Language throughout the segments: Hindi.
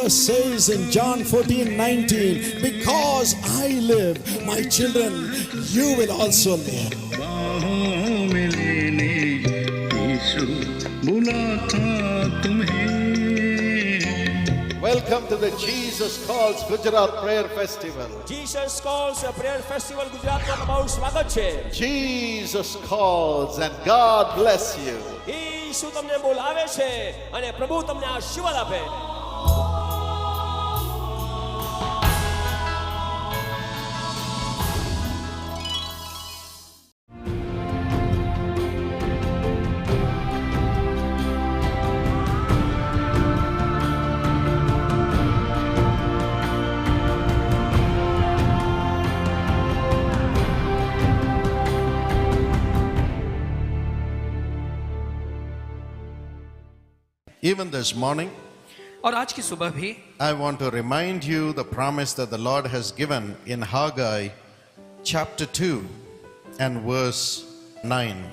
Jesus says in John 14:19, because I live, my children, you will also live. बाहों में लेने यीशु बुलाता तुम्हें. Welcome to the Jesus Calls Gujarat Prayer Festival. Jesus Calls Prayer Festival ગુજરાતમાં તમારું સ્વાગત છે. Jesus calls and God bless you. ઈસુ તમને બોલાવે છે અને પ્રભુ તમને આશીર્વાદ આપે. Even this morning, और आज की सुबह भी I want to remind you the promise that the Lord has given in Haggai chapter 2 and verse 9.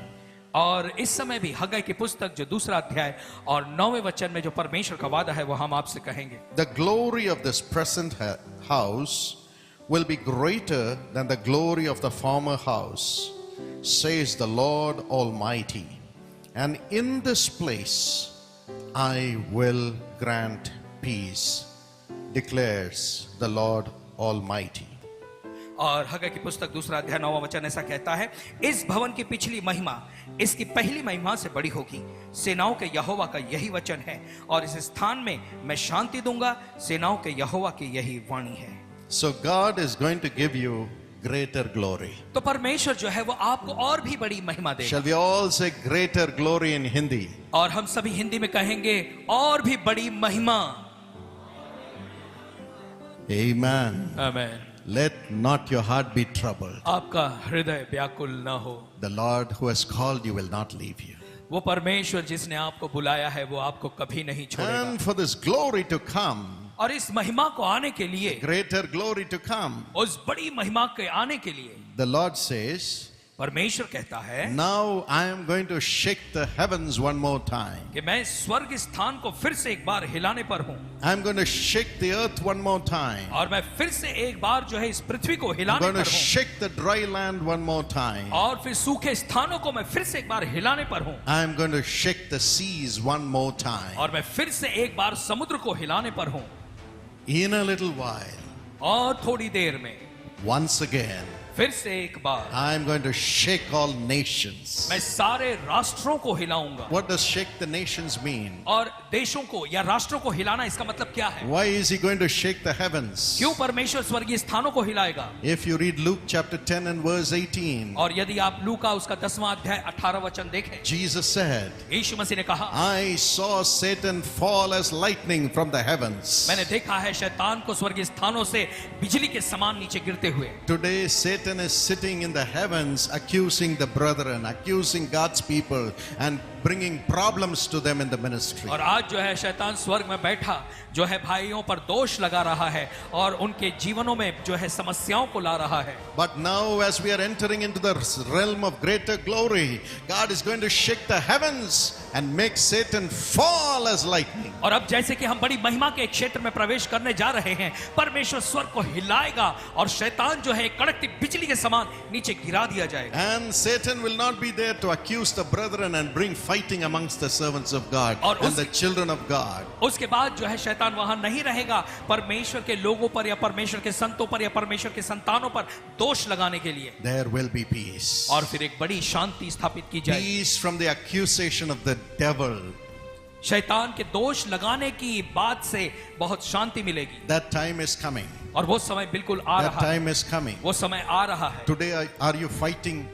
और इस समय भी हग्गाई की पुस्तक जो दूसरा अध्याय और 9वें वचन में जो परमेश्वर का वादा है वो हम आपसे कहेंगे. The glory of this present house will be greater than the glory of the former house, says the Lord Almighty. And in this place I will grant peace, declares the Lord Almighty. और हग्गाई की पुस्तक दूसरा अध्याय 9वां वचन ऐसा कहता है, इस भवन की पिछली महिमा इसकी पहली महिमा से बड़ी होगी. सेनाओं के यहोवा का यही वचन है और इस स्थान में मैं शांति दूंगा. सेनाओं के यहोवा की यही वाणी है. So God is going to give you greater glory. तो परमेश्वर जो है वो आपको और भी बड़ी महिमा देगा. Shall we all say greater glory in Hindi? और हम सभी हिंदी में कहेंगे और भी बड़ी महिमा. Amen. आमीन. Let not your heart be troubled. आपका हृदय व्याकुल न हो. The Lord who has called you will not leave you. वो परमेश्वर जिसने आपको बुलाया है वो आपको कभी नहीं छोड़ेगा. And for this glory to come, और इस महिमा को आने के लिए, greater glory to come, उस बड़ी महिमा के आने के लिए the Lord says, परमेश्वर कहता है now I am going to shake the heavens one more time. कि मैं स्वर्ग स्थान को फिर से एक बार हिलाने पर हूँ. I am going to shake the earth one more time. और मैं फिर से एक बार जो है इस पृथ्वी को I'm हिलाने going to पर हूँ. shake the dry land one more time. और फिर सूखे स्थानों को मैं फिर से एक बार हिलाने पर हूँ. I am going to shake the seas one more time. और मैं फिर से एक बार समुद्र को हिलाने पर हूँ. In a little while, और थोड़ी देर में once again, फिर से एक बार I am going to shake all nations. मैं सारे राष्ट्रों को हिलाऊंगा. What does shake the nations mean? और देशों को या राष्ट्रों को हिलाना इसका मतलब क्या है? Why is he going to shake the heavens? क्यों परमेश्वर स्वर्गीय स्थानों को हिलाएगा? If you read Luke chapter 10 and verse 18, और यदि आप लूका उसका 10वां अध्याय 18 वचन देखें, Jesus said, यीशु मसीह ने कहा, I saw Satan fall as lightning from the heavens. मैंने देखा है शैतान को स्वर्गीय स्थानों से बिजली के समान नीचे गिरते हुए. Today Satan is sitting in the heavens accusing the brethren, accusing God's people and bringing problems to them in the ministry. और आज जो है शैतान स्वर्ग में बैठा जो है भाइयों पर दोष लगा रहा है और उनके जीवनों में जो है समस्याओं को ला रहा है. But now as we are entering into the realm of greater glory, God is going to shake the heavens and make Satan fall as lightning. और अब जैसे कि हम बड़ी महिमा के क्षेत्र में प्रवेश करने जा रहे हैं, परमेश्वर स्वर्ग को हिलाएगा और शैतान जो है कड़कती बिजली के समान नीचे गिरा दिया जाएगा. And Satan will not be there to accuse the brethren and bring fighting amongst the servants of God and the children of God. उसके बाद जो है शैतान वहां नहीं रहेगा परमेश्वर के लोगों पर या परमेश्वर के संतों पर या परमेश्वर के संतानों पर दोष लगाने के लिए. There will be peace. और फिर एक बड़ी शांति स्थापित की जाएगी. Peace from the accusation of the devil. शैतान के दोष लगाने की बात से बहुत शांति मिलेगी. That time is coming. और वो समय बिल्कुल आ That रहा है. time is coming. वो समय आ रहा है. Today are you fighting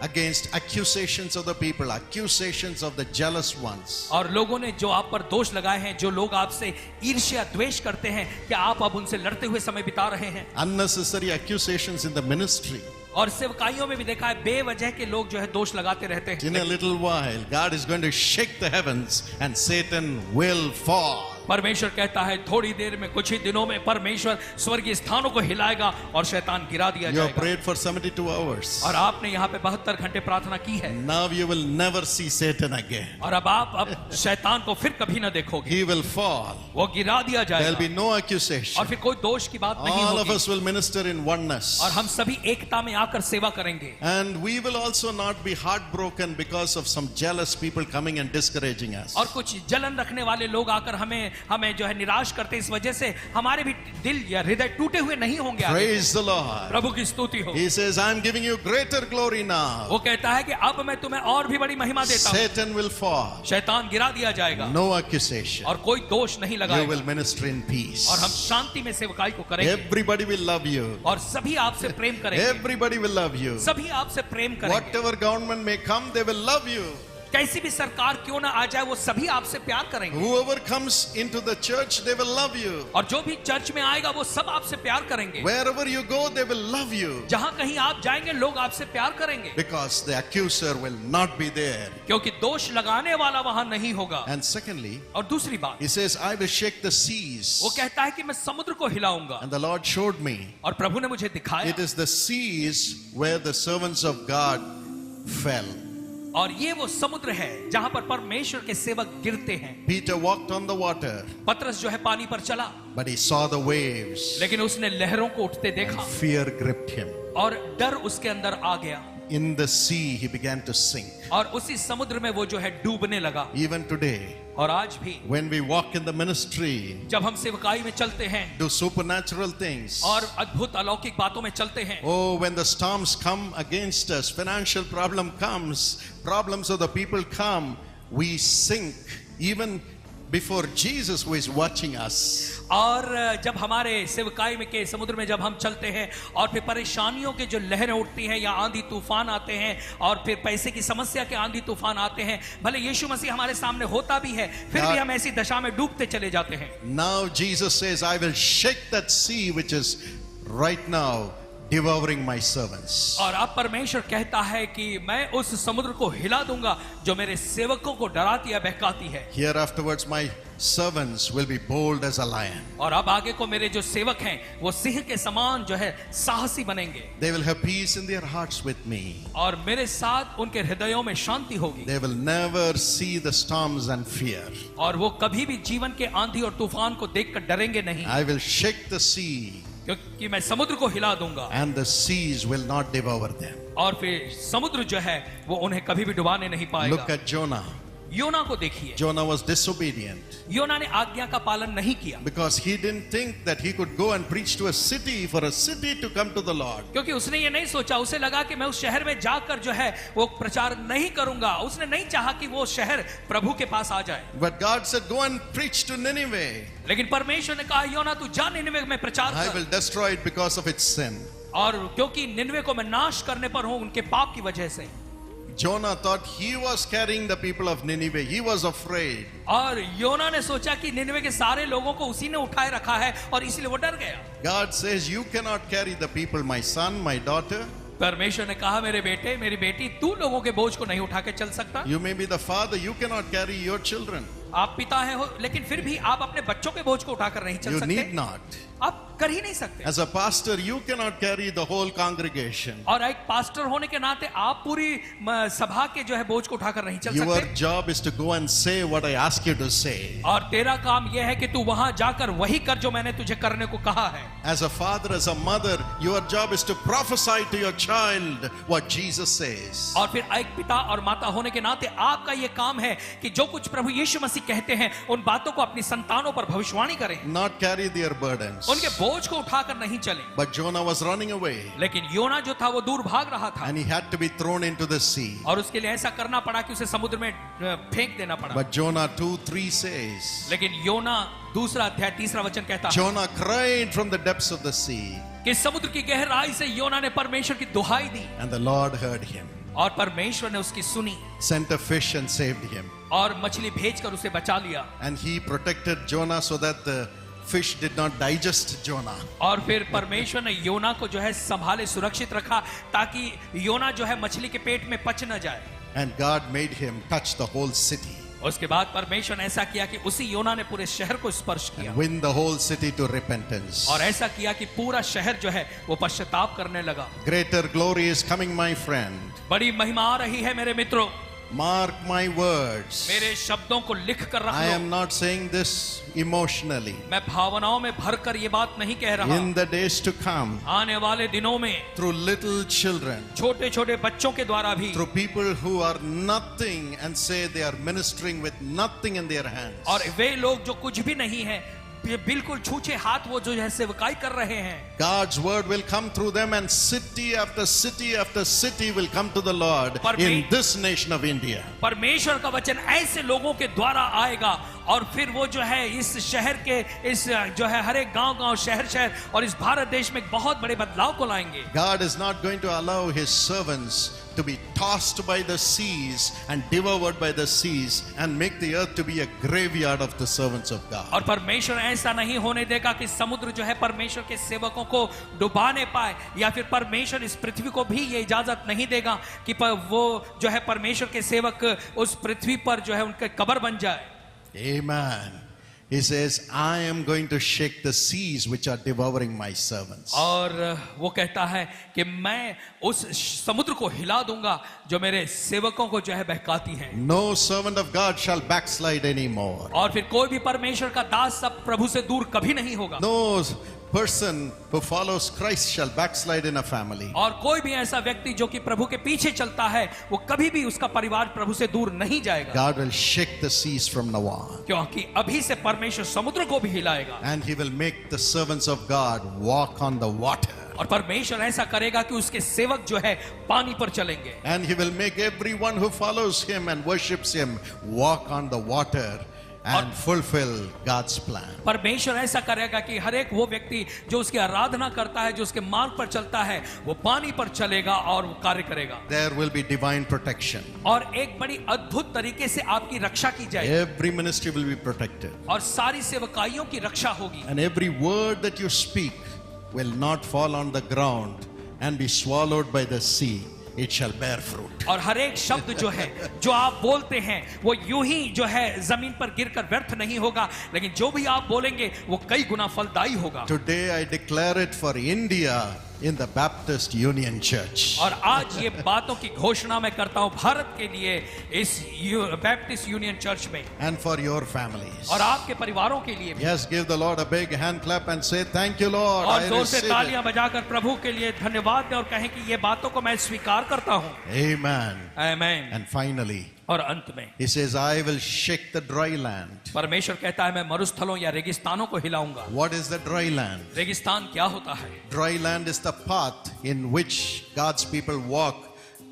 against accusations of the people, accusations of the jealous ones? और लोगों ने जो आप पर दोष लगाए हैं, जो लोग आपसे ईर्ष्या द्वेष करते हैं, क्या आप अब उनसे लड़ते हुए समय बिता रहे हैं? Unnecessary accusations in the ministry. और सेवकाइयों में भी देखा है बेवजह के लोग जो है दोष लगाते रहते हैं. In a little while, God is going to shake the heavens and Satan will fall. परमेश्वर कहता है थोड़ी देर में, कुछ ही दिनों में परमेश्वर स्वर्गीय स्थानों को हिलाएगा और शैतान गिरा दिया You have जाएगा। prayed for 72 hours. और आपने यहाँ पे 72 घंटे प्रार्थना की है, Now you will never see Satan again. और अब शैतान को फिर कभी ना देखोगे, He will fall. वो गिरा दिया There'll be जाएगा no और accusation. फिर कोई दोष की बात नहीं All of होगी us will minister in oneness. और हम सभी एकता में आकर सेवा करेंगे। And we will also not be heartbroken because of some jealous people coming and discouraging us. और कुछ जलन रखने वाले लोग आकर हमें जो है निराश करते, इस वजह से हमारे भी दिल या हृदय टूटे हुए नहीं होंगे आगे। Praise the Lord. प्रभु की स्तुति हो। He says, I'm giving you greater glory now. वो कहता है कि अब मैं तुम्हें और भी बड़ी महिमा देता हूँ। Satan will fall. शैतान गिरा दिया जाएगा No accusation. और कोई दोष नहीं You लगाएगा will minister in peace. और हम शांति में सेवकाई को करेंगे Everybody will love you. और सभी आपसे प्रेम करेंगे, Everybody will love you. सभी आपसे प्रेम करेंगे। Whatever government may come, they will love you. कैसी भी सरकार क्यों ना आ जाए, वो सभी आपसे प्यार करेंगे Whoever comes into the church, they will love you. और जो भी चर्च में आएगा वो सब आपसे प्यार करेंगे। Wherever you go, they will love you. जहां कहीं आप जाएंगे लोग आपसे प्यार करेंगे, Because the accuser will not be there. क्योंकि दोष लगाने वाला वहां नहीं होगा। And secondly, और दूसरी बात, he says, I will shake the seas. वो कहता है कि मैं समुद्र को हिलाऊंगा। And the Lord showed me, और प्रभु ने मुझे दिखाया, it is the seas where the servants of God fell. और ये वो समुद्र है जहां पर परमेश्वर के सेवक गिरते हैं। Peter walked on the water, पतरस जो है पानी पर चला, but he saw the waves. लेकिन उसने लहरों को उठते देखा Fear gripped him. और डर उसके अंदर आ गया In the sea, he began to sink. और उसी समुद्र में वो जो है डूबने लगा। Even today, और आज भी when we walk in the ministry, जब हम सेवकाई में चलते हैं do supernatural things. और अद्भुत अलौकिक बातों में चलते हैं, Oh, when the storms come against us, financial problem comes, problems of the people come, we sink even before Jesus who is watching us. और जब हमारे सेवकाई में के समुद्र में जब हम चलते हैं और फिर परेशानियों के जो लहरें उठती हैं या आंधी तूफान आते हैं और फिर पैसे की समस्या के आंधी तूफान आते हैं, भले यीशु मसीह हमारे सामने होता भी है, फिर भी हम ऐसी दशा में डूबते चले जाते हैं। Now Jesus says, I will shake that sea which is right now devouring my servants. और अब परमेश्वर कहता है कि मैं उस समुद्र को हिला दूंगा जो मेरे सेवकों को डराती है, बहकाती है। Here afterwards my servants will be bold as a lion. और अब आगे को मेरे जो सेवक हैं वो सिंह के समान जो है साहसी बनेंगे। They will have peace in their hearts with me. और मेरे साथ उनके हृदयों में शांति होगी। They will never see the storms and fear. और वो कभी भी जीवन के आंधी और तूफान को देखकर डरेंगे नहीं, I will shake the sea क्योंकि मैं समुद्र को हिला दूंगा and the seas will not devour them. और फिर समुद्र जो है वो उन्हें कभी भी डुबाने नहीं Look पाएगा। at Jonah. योना को देखिए, Jonah was disobedient योना ने आज्ञा का पालन नहीं किया, because he didn't think that he could go and preach to a city for a city to come to the Lord. क्योंकि उसने ये नहीं सोचा, उसे लगा कि मैं उस शहर में जाकर जो है वो प्रचार नहीं करूंगा। उसने नहीं चाहा कि वो शहर प्रभु के पास आ जाए। But God said, go and preach to Nineveh. लेकिन परमेश्वर ने कहा, योना तू जा निनवे में प्रचार I कर, will destroy it because of its sin. और क्योंकि निनवे को मैं नाश करने पर हूं उनके पाप की वजह से। Jonah thought he was carrying the people of Nineveh. He was afraid. और योना ने सोचा कि निनवे के सारे लोगों को उसी ने उठाए रखा है और इसलिए वो डर गया। God says, you cannot carry the people, my son, my daughter. परमेश्वर ने कहा, मेरे बेटे मेरी बेटी, तू लोगों के बोझ को नहीं उठा के चल सकता। You may be the father, you cannot carry your children. आप पिता हैं हो, लेकिन फिर भी आप अपने बच्चों के बोझ को उठाकर नहीं चल You सकते। need not. आप कर ही नहीं सकते। As a pastor, you cannot carry the whole congregation. और एक पास्टर होने के नाते आप पूरी सभा के जो है बोझ को उठाकर नहीं चल Your सकते। job is to go and say what I ask you to say. और तेरा काम यह है कि तू वहां जाकर वही कर जो मैंने तुझे करने को कहा है। As a father, as a mother, your job is to prophesy to your child what Jesus says. और फिर एक पिता और माता होने के नाते आपका यह काम है कि जो कुछ प्रभु यीशु मसीह कहते हैं उन बातों को अपनी संतानों पर भविष्यवाणी करें, Not carry their burdens. उनके बोझ को उठाकर नहीं चले। But Jonah was running away लेकिन योना जो था वो दूर भाग रहा था and he had to be thrown into the sea. और उसके लिए ऐसा करना पड़ा कि उसे समुद्र में फेंक देना पड़ा। But Jonah 2:3 says, लेकिन योना दूसरा अध्याय तीसरा वचन कहता है Jonah cried from the depths of the sea, कि समुद्र की गहराई से योना ने परमेश्वर की दुहाई दी and the Lord heard him, और परमेश्वर ने उसकी सुनी sent a fish and saved him. और मछली भेजकर उसे बचा लिया। And he protected Jonah so that the fish did not digest Jonah. और फिर परमेश्वर ने योना को जो है संभाले, सुरक्षित रखा ताकि योना जो है मछली के पेट में पच न जाए। And God made him touch the whole city. उसके बाद परमेश्वर ने ऐसा किया कि उसी योना ने पूरे शहर को स्पर्श किया win the whole city to repentance. और ऐसा किया कि पूरा शहर जो है वो पश्चाताप करने लगा। Greater glory is coming, my friend. बड़ी महिमा आ रही है मेरे मित्रों। Mark my words. मेरे शब्दों को लिख कर रख I low. am not saying this emotionally. मैं भावनाओं में भरकर ये बात नहीं कह रहा। In the days to come, आने वाले दिनों में through little children, छोटे छोटे बच्चों के द्वारा भी, through people who are nothing and say they are ministering with nothing in their hands. और वे लोग जो कुछ भी नहीं है, ये बिल्कुल छूछे हाथ वो जो है सेवकाई कर रहे हैं। God's word will come through them and city after city after city will come to the Lord in this nation of India. परमेश्वर का वचन ऐसे लोगों के द्वारा आएगा और फिर वो जो है इस शहर के इस जो है हर एक गांव शहर शहर और इस भारत देश में बहुत बड़े बदलाव को लाएंगे। God is not going to allow his servants to be tossed by the seas and devoured by the seas and make the earth to be a graveyard of the servants of God. और परमेश्वर ऐसा नहीं होने देगा कि समुद्र जो है परमेश्वर के सेवकों को डुबाने पाए, या फिर परमेश्वर इस पृथ्वी को भी ये इजाजत नहीं देगा कि वो जो है परमेश्वर के सेवक उस पृथ्वी पर जो है उनके कब्र बन जाए। Amen. He says, I am going to shake the seas which are devouring my servants. और वो कहता है कि मैं उस समुद्र को हिला दूंगा जो मेरे सेवकों को जो है बहकाती है। No servant of God shall backslide anymore. और फिर कोई भी परमेश्वर का दास सब प्रभु से दूर कभी नहीं होगा। No person who follows Christ shall backslide in a family. और कोई भी ऐसा व्यक्ति जो कि प्रभु के पीछे चलता है वो कभी भी उसका परिवार प्रभु से दूर नहीं जाएगा। God will shake the seas from now on. क्योंकि अभी से परमेश्वर समुद्र को भी हिलाएगा। And he will make the servants of God walk on the water. और परमेश्वर ऐसा करेगा कि उसके सेवक जो है पानी पर चलेंगे। And he will make everyone who follows him and worships him walk on the water and fulfill God's plan. परमेश्वर ऐसा करेगा कि हर एक वो व्यक्ति जो उसकी आराधना करता है, जो उसके मार्ग पर चलता है, वो पानी पर चलेगा और वो कार्य करेगा। There will be divine protection. और एक बड़ी अद्भुत तरीके से आपकी रक्षा की जाएगी। Every ministry will be protected. और सारी सेवकाइयों की रक्षा होगी। And every word that you speak will not fall on the ground and be swallowed by the sea. It shall bear fruit. और हर एक शब्द जो है जो आप बोलते हैं वो यूं ही जो है जमीन पर गिरकर व्यर्थ नहीं होगा, लेकिन जो भी आप बोलेंगे वो कई गुना फलदायी होगा। Today I declare it for India in the Baptist Union Church. और आज ये बातों की घोषणा मैं करता हूं भारत के लिए इस बैप्टिस्ट यूनियन चर्च में And for your families. और आपके परिवारों के लिए भी। Yes, give the Lord a big hand clap and say, thank you, Lord. और I जोर से receive तालियां it. बजाकर प्रभु के लिए धन्यवाद दें और कहें कि ये बातों को मैं स्वीकार करता हूं। Amen. आमीन। And finally, और अंत में he says, I will shake the dry land. परमेश्वर कहता है मैं मरुस्थलों या रेगिस्तानों को हिलाऊंगा। What is the dry land? रेगिस्तान क्या होता है? Dry land is the path in which God's people walk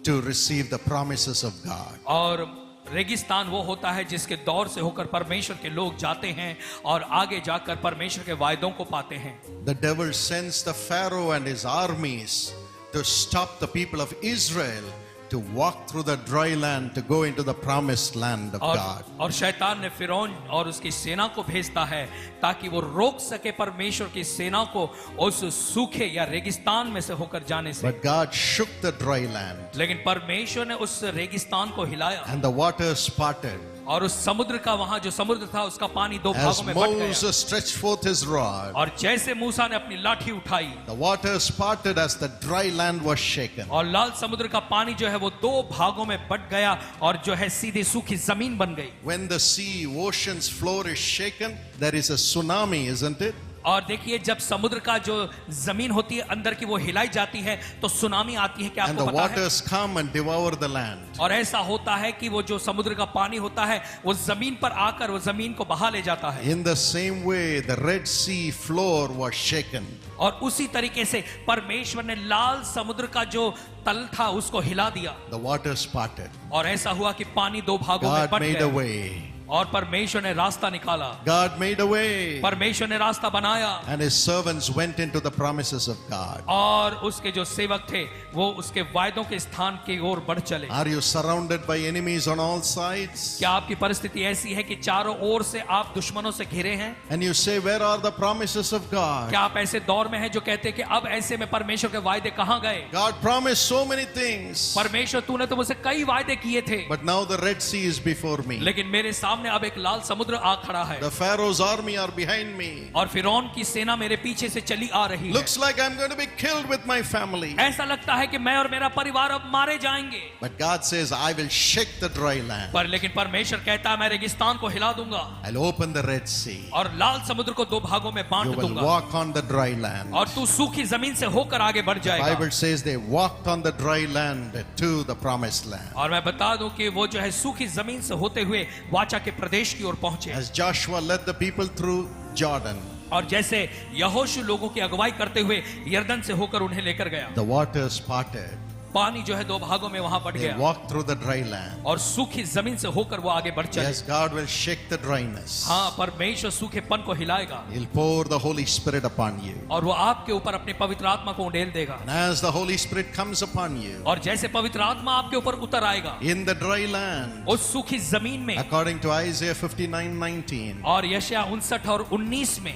to receive the promises of God. और रेगिस्तान वो होता है जिसके दौर से होकर परमेश्वर के लोग जाते हैं और आगे जाकर परमेश्वर के वायदों को पाते हैं। The devil sends the Pharaoh and his armies to stop the people of Israel to walk through the dry land to go into the promised land of God. और शैतान ने फिरौन और उसकी सेना को भेजता है ताकि वो रोक सके परमेश्वर की सेना को उस सूखे या रेगिस्तान में से होकर जाने से। But God shook the dry land लेकिन परमेश्वर ने उस रेगिस्तान को हिलाया and the waters parted. और उस समुद्र का वहां जो समुद्र था उसका पानी दो भागों As में बट गया। Moses stretched forth his rod, और जैसे मूसा ने अपनी लाठी उठाई the waters parted as the dry land was shaken. और लाल समुद्र का पानी जो है वो दो भागों में बट गया और जो है सीधी सूखी जमीन बन गई। When the sea, ocean's floor is shaken, there is a tsunami, isn't it? और देखिए जब समुद्र का जो जमीन होती है अंदर की वो हिलाई जाती है तो सुनामी आती है। क्या And आपको the पता है? waters come and devour the land. और ऐसा होता है कि वो जो समुद्र का पानी होता है वो जमीन पर आकर वो जमीन को बहा ले जाता है। In the same way, the Red Sea floor was shaken. और उसी तरीके से परमेश्वर ने लाल समुद्र का जो तल था उसको हिला दिया The waters parted. और ऐसा हुआ कि पानी दो भागों में God बट made a गया way. और परमेश्वर ने रास्ता निकाला, God made a way. परमेश्वर ने रास्ता बनाया, And his servants went into the promises of God. और उसके जो सेवक थे वो उसके वायदों के स्थान की ओर बढ़ चले। Are you surrounded by enemies on all sides? क्या आपकी परिस्थिति ऐसी है कि चारों ओर से आप दुश्मनों से घिरे हैं? And you say, where are the promises of God? क्या आप ऐसे दौर में हैं जो कहते हैं कि अब ऐसे में परमेश्वर के वायदे कहां गए? God promised so many things. परमेश्वर तूने तो मुझसे कई वायदे किए थे, But now the Red Sea is before me. लेकिन मेरे सामने अब एक लाल समुद्र आ खड़ा है, The Pharaoh's army are behind me. और फिरौन की सेना मेरे पीछे से चली आ रही है। Looks like I'm going to be killed with my family. ऐसा लगता है कि मैं और मेरा परिवार अब मारे जाएंगे। But God says, I will shake the dry land. पर लेकिन परमेश्वर कहता है मैं रेगिस्तान को हिला दूंगा I'll open the Red Sea. और लाल समुद्र को दो भागों में You बांट will दूंगा, walk on the dry land. और तू सूखी जमीन से होकर आगे बढ़ जाएगा। Bible says they walked on the dry land to the promised land. और मैं बता दूं कि वो जो है सूखी जमीन से होते हुए वाचा के प्रदेश की ओर पहुंचे। As Joshua led the people through Jordan, और जैसे यहोशू लोगों की अगुवाई करते हुए यरदन से होकर उन्हें लेकर गया, the waters parted. पानी जो है दो भागों में वहां बढ़ They गया, walked through the dry land. और सूखी जमीन से होकर वो आगे बढ़ चले। Yes, God will shake the dryness. हाँ, परमेश्वर सूखेपन को हिलाएगा, He'll pour the Holy Spirit upon you. और वो आपके ऊपर अपने पवित्र आत्मा को उंडेल देगा। And as the Holy Spirit comes upon you, और जैसे पवित्र आत्मा आपके ऊपर उतर आएगा in the dry land, उस सूखी जमीन में, according to Isaiah 59:19, और यशायाह 59 और 19 में,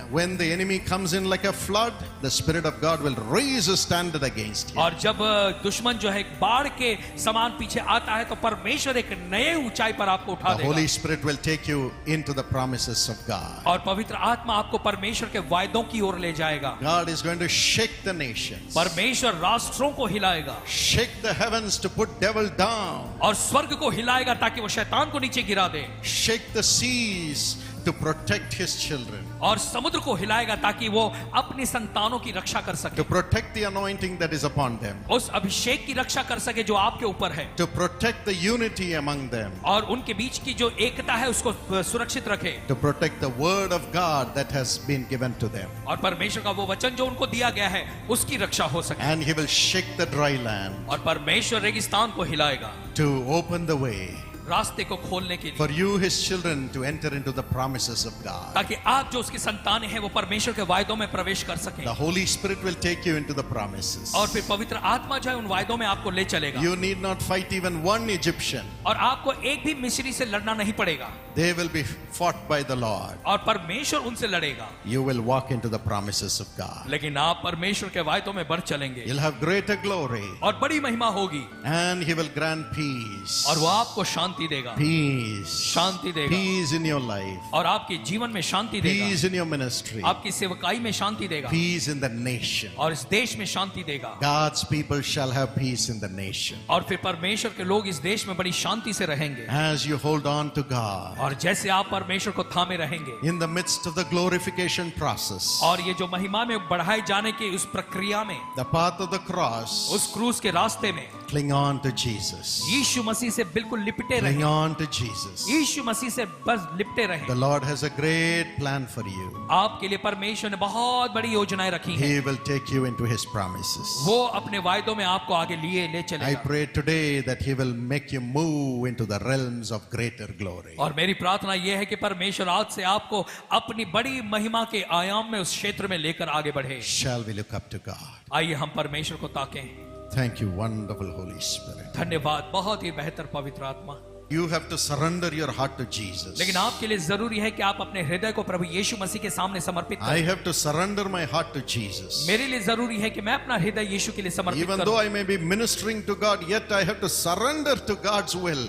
when the enemy comes in like a flood, the Spirit of God will raise a standard against him. और जब दुश्मन जो है बाढ़ के समान पीछे आता है तो परमेश्वर एक नए ऊंचाई पर आपको उठा The Holy देगा, Spirit will take you into the promises of God. और पवित्र आत्मा आपको परमेश्वर के वायदों की ओर ले जाएगा। God is going to shake the nations, परमेश्वर राष्ट्रों को हिलाएगा, shake the heavens to put devil down, और स्वर्ग को हिलाएगा ताकि वो शैतान को नीचे गिरा दे, shake the seas to protect his children, और समुद्र को हिलाएगा ताकि वो अपनी संतानों की रक्षा कर सके, to protect the anointing that is upon them, उस अभिषेक की रक्षा कर सके जो आपके ऊपर है, to protect the unity among them, और उनके बीच की जो एकता है उसको सुरक्षित रखे, to protect the word of God that has been given to them. और परमेश्वर का वो वचन जो उनको दिया गया है उसकी रक्षा हो सके। And he will shake the dry land और परमेश्वर रेगिस्तान को हिलाएगा to open the way रास्ते को खोलने के लिए, for you, his children, to enter into the promises of God. ताकि आप जो उसकी संतानें हैं वो परमेश्वर के वायदों में प्रवेश कर सकें, The Holy Spirit will take you into the promises. और फिर पवित्र आत्मा जो है उन वायदों में आपको ले चलेगा, You need not fight even one Egyptian. और आपको एक भी मिस्री से लड़ना नहीं पड़ेगा, They will be fought by the Lord. और परमेश्वर उनसे लड़ेगा, You will walk into the promises of God. लेकिन आप परमेश्वर के वायदों में बढ़ चलेंगे, You'll have greater glory, और बड़ी महिमा होगी, and he will grant peace. और वो आपको शांति देगा, Peace. शांति देगा, Peace in your life. और आपके जीवन में शांति देगा, Peace in your ministry. आपकी सेवकाई में शांति देगा, Peace in the nation. और इस देश में शांति देगा, God's people shall have peace in the nation. और फिर परमेश्वर के लोग इस देश में बड़ी शांति से रहेंगे। As you hold on to God और जैसे आप परमेश्वर को थामे रहेंगे, in the midst of the glorification process, और ये जो महिमा में बढ़ाए जाने की उस प्रक्रिया में, the path of the cross, उस क्रूस के रास्ते में cling on to Jesus. यीशु मसीह से बिल्कुल लिपटे Cling रहें, on to Jesus. यीशु मसीह से बस लिपटे रहें। The Lord has a great plan for you. आपके लिए परमेश्वर ने बहुत बड़ी योजनाएं रखी हैं, He will take you into His promises. वो अपने वायदों में आपको आगे लिए ले I चलेगा। pray today that He will make you move into the realms of greater glory. और मेरी प्रार्थना यह है कि परमेश्वर आज से आपको अपनी बड़ी महिमा के आयाम में उस क्षेत्र में लेकर आगे बढ़े। Shall we look up to God? आइए हम परमेश्वर को ताकें। Thank you, wonderful Holy Spirit. धन्यवाद, बहुत ही बेहतर पवित्र आत्मा। You have to surrender your heart to Jesus. लेकिन आपके लिए जरूरी है कि आप अपने हृदय को प्रभु यीशु मसीह के सामने समर्पित I करें। have to surrender my heart to Jesus. मेरे लिए जरूरी है कि मैं अपना हृदय यीशु के लिए समर्पित Even करूं। though I may be ministering to God, yet I have to surrender to God's will,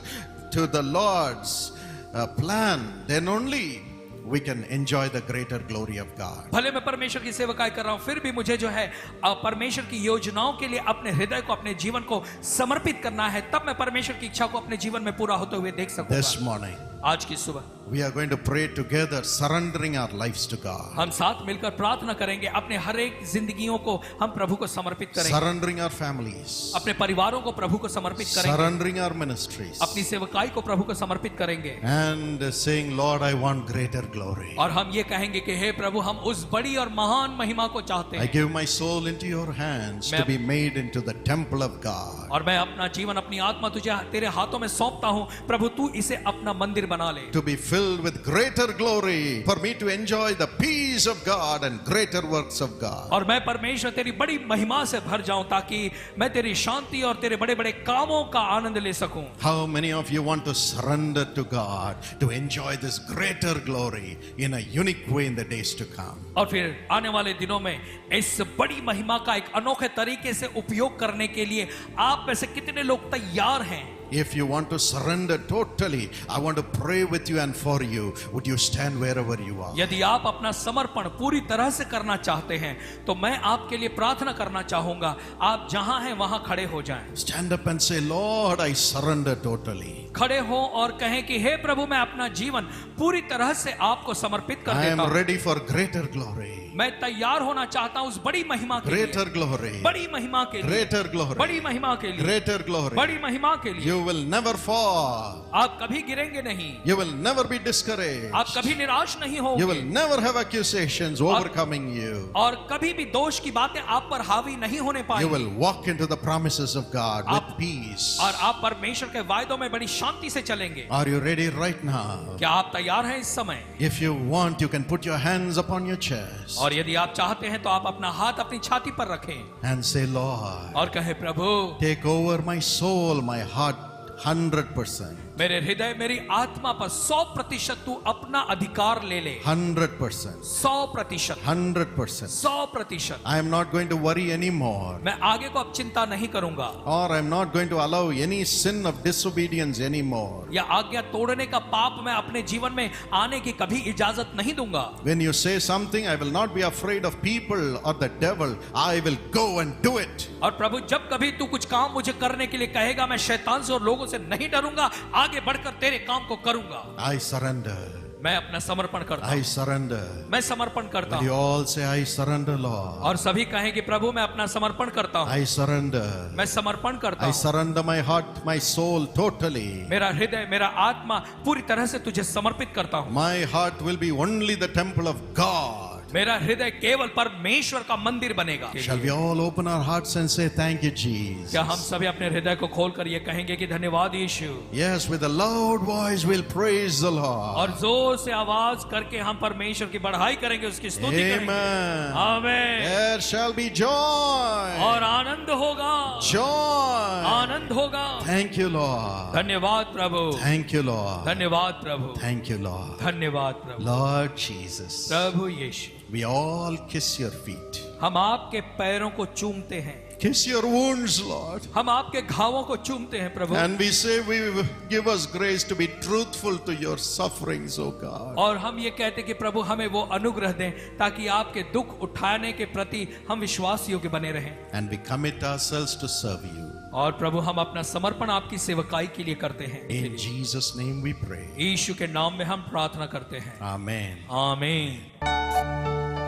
to the Lord's plan. Then only we can enjoy the greater glory of God. भले मैं परमेश्वर की सेवकाई कर रहा हूं, फिर भी मुझे जो है परमेश्वर की योजनाओं के लिए अपने हृदय को, अपने जीवन को समर्पित करना है, तब मैं परमेश्वर की इच्छा को अपने जीवन में पूरा होते हुए देख सकूंगा। This morning, आज की सुबह we are going to pray together, surrendering our lives to God. हम साथ मिलकर प्रार्थना करेंगे, अपने हर एक जिंदगियों को हम प्रभु को समर्पित करेंगे, Surrendering our families. अपने परिवारों को प्रभु को समर्पित करेंगे, Surrendering our ministries. अपनी सेवकाई को प्रभु को समर्पित करेंगे, And saying, Lord, I want greater glory. और हम ये कहेंगे कि हे प्रभु, हम उस बड़ी और महान महिमा को चाहते I हैं, give my soul into your hands to be made into the temple of God. और मैं अपना जीवन, अपनी आत्मा तुझे तेरे हाथों में सौंपता हूं, प्रभु तू इसे अपना मंदिर बना ले, to be filled with greater glory, for me to enjoy the peace of God and greater works of God. और मैं परमेश्वर तेरी बड़ी महिमा से भर जाऊं ताकि मैं तेरी शांति और तेरे बड़े बड़े कामों का आनंद ले सकूं। How many of you want to surrender to God to enjoy this greater glory in a unique way in the days to come? और फिर आने वाले दिनों में इस बड़ी महिमा का एक अनोखे तरीके से उपयोग करने के लिए आप में से कितने लोग तैयार हैं? If you want to surrender totally, I want to pray with you and for you. Would you stand wherever you are? यदि आप अपना समर्पण पूरी तरह से करना चाहते हैं तो मैं आपके लिए प्रार्थना करना चाहूंगा, आप जहां हैं वहां खड़े हो जाएं। Stand up and say, Lord, I surrender totally. खड़े हो और कहें कि हे प्रभु, मैं अपना जीवन पूरी तरह से आपको समर्पित कर I देता am हूं। ready for greater glory. मैं तैयार होना चाहता हूं उस बड़ी महिमा के लिए, Greater glory. बड़ी महिमा के लिए, Greater glory. बड़ी महिमा के लिए, Greater glory. बड़ी महिमा के लिए। You will never fall. आप कभी गिरेंगे नहीं, You will never be discouraged. आप कभी निराश नहीं You होंगे, will never have accusations overcoming you. और कभी भी दोष की बातें आप पर हावी नहीं होने You पाएंगी, will walk into the promises of God with peace. और आप परमेश्वर के वायदों में बड़ी शांति से चलेंगे। Are you ready right now? क्या आप तैयार हैं इस समय? If you want, you can put your hands upon your chest और यदि आप चाहते हैं तो आप अपना हाथ अपनी छाती पर रखें and say, Lord, और कहे, प्रभु take over my soul, my heart, 100%. मेरे हृदय मेरी आत्मा पर 100% तू अपना अधिकार ले ले। 100%. 100%, 100%. 100%। I am not going to worry anymore. मैं आगे को अब चिंता नहीं करूंगा, Or I am not going to allow any sin of disobedience anymore. या आज्ञा तोड़ने का पाप मैं अपने जीवन में आने की कभी इजाजत नहीं दूंगा। When you say something, I will not be afraid of people or the devil. I will go and do it. और प्रभु, जब कभी तू कुछ काम मुझे करने के लिए कहेगा, मैं शैतान से और लोगों से नहीं डरूंगा, आगे बढ़कर तेरे काम को करूंगा। I surrender. मैं अपना समर्पण करता I हूं, surrender. मैं समर्पण करता You हूं। all say, I surrender, Lord. और सभी कहें कि प्रभु मैं अपना समर्पण करता हूं, I surrender. मैं समर्पण करता I हूं। surrender my heart, my soul totally. मेरा हृदय, मेरा आत्मा पूरी तरह से तुझे समर्पित करता हूं। My heart will be only the temple of God. मेरा हृदय केवल परमेश्वर का मंदिर बनेगा। Shall we all open our hearts and say, thank you, Jesus? क्या हम सभी अपने हृदय को खोलकर ये कहेंगे कि धन्यवाद यीशु? Yes, with a loud voice we'll praise the Lord. और जोर से आवाज करके हम परमेश्वर की बढ़ाई करेंगे, उसकी स्तुति करेंगे। Amen. आमीन। There shall be joy. और आनंद होगा, Joy. आनंद होगा। Thank you, Lord. धन्यवाद प्रभु, Thank you, Lord. धन्यवाद प्रभु, Thank you, Lord. धन्यवाद प्रभु। Lord Jesus, Prabhu Yeshu, we all kiss your feet. हम आपके पैरों को चूमते हैं, Kiss your wounds, Lord. हम आपके घावों को चूमते हैं प्रभु। And we say, give us grace to be truthful to your sufferings, O God. और हम ये कहते हैं कि प्रभु हमें वो अनुग्रह दें ताकि आपके दुख उठाने के प्रति हम विश्वास योग्य बने रहें। And we commit ourselves to serve you. और प्रभु हम अपना समर्पण आपकी सेवकाई के लिए करते हैं। In Jesus' name we pray. यीशु के नाम में हम प्रार्थना करते हैं। Amen. आमीन।